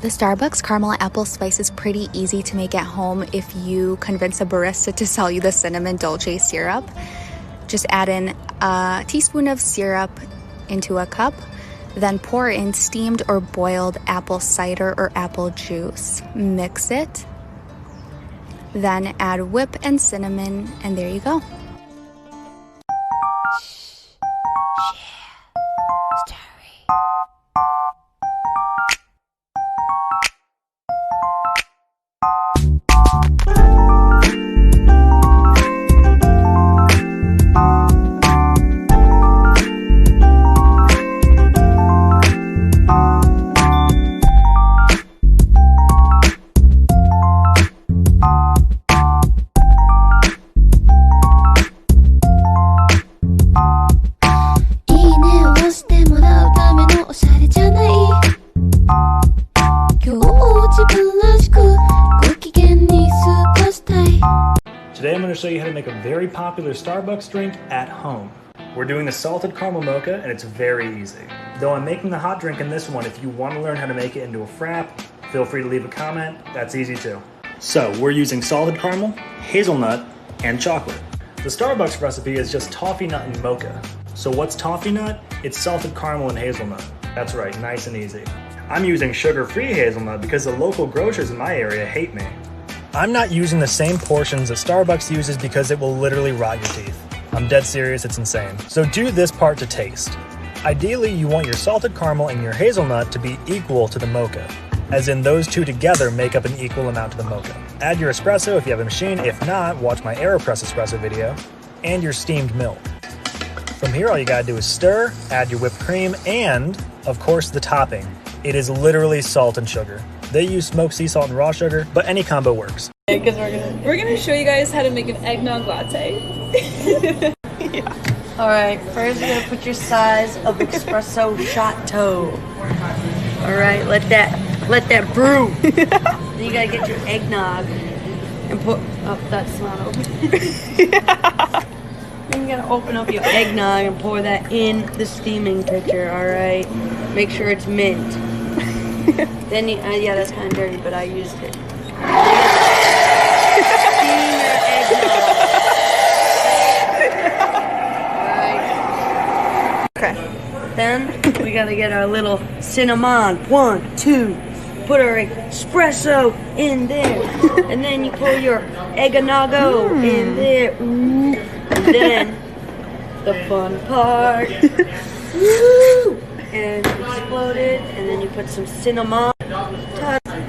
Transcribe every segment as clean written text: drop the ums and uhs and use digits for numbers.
The Starbucks caramel apple spice is pretty easy to make at home if you convince a barista to sell you the cinnamon dolce syrup. Just add in a teaspoon of syrup into a cup, then pour in steamed or boiled apple cider or apple juice. Mix it, then add whip and cinnamon, and there you go. Today I'm going to show you how to make a very popular Starbucks drink at home. We're doing the salted caramel mocha and it's very easy. Though I'm making the hot drink in this one, if you want to learn how to make it into a frap, feel free to leave a comment, that's easy too. So we're using salted caramel, hazelnut, and chocolate. The Starbucks recipe is just toffee nut and mocha. So what's toffee nut? It's salted caramel and hazelnut. That's right, nice and easy. I'm using sugar-free hazelnut because the local grocers in my area hate me. I'm not using the same portions that Starbucks uses because it will literally rot your teeth. I'm dead serious, it's insane. So do this part to taste. Ideally, you want your salted caramel and your hazelnut to be equal to the mocha, as in those two together make up an equal amount to the mocha. Add your espresso if you have a machine, if not, watch my AeroPress espresso video, and your steamed milk. From here, all you gotta do is stir, add your whipped cream, and, of course, the topping. It is literally salt and sugar. They use smoked sea salt and raw sugar, but any combo works. Because we're gonna show you guys how to make an eggnog latte. Yeah. All right, first you're gonna put your size of espresso chateau. All right, let that brew. Then you gotta get your eggnog and put that's not open. Yeah. Then you gotta open up your eggnog and pour that in the steaming pitcher. All right, make sure it's mint. Then you, yeah, that's kind of dirty, but I used it. Steam your eggnog. Alright. Okay. Then we gotta get our little cinnamon. 1, 2. Put our espresso in there. And then you pour your eggnogo in there. Ooh. And then the fun part. Woo! And explode it, and then you put some cinnamon,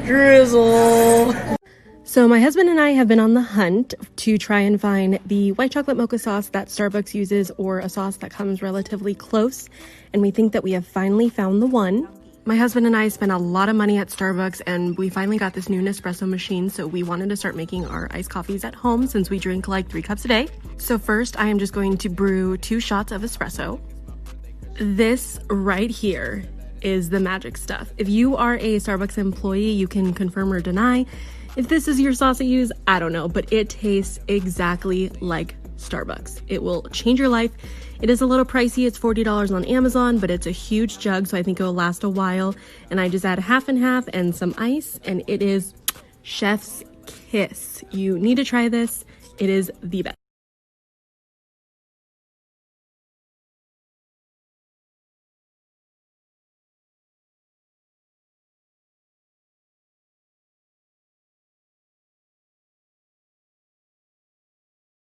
drizzle. So my husband and I have been on the hunt to try and find the white chocolate mocha sauce that Starbucks uses, or a sauce that comes relatively close, and we think that we have finally found the one. My husband and I spent a lot of money at Starbucks, and we finally got this new Nespresso machine, so we wanted to start making our iced coffees at home since we drink like 3 cups a day. So first, I am just going to brew 2 shots of espresso. This right here is the magic stuff. If you are a Starbucks employee, you can confirm or deny. If this is your sauce to use, I don't know, but it tastes exactly like Starbucks. It will change your life. It is a little pricey. It's $40 on Amazon, but it's a huge jug, so I think it will last a while. And I just add half and half and some ice, and it is chef's kiss. You need to try this. It is the best.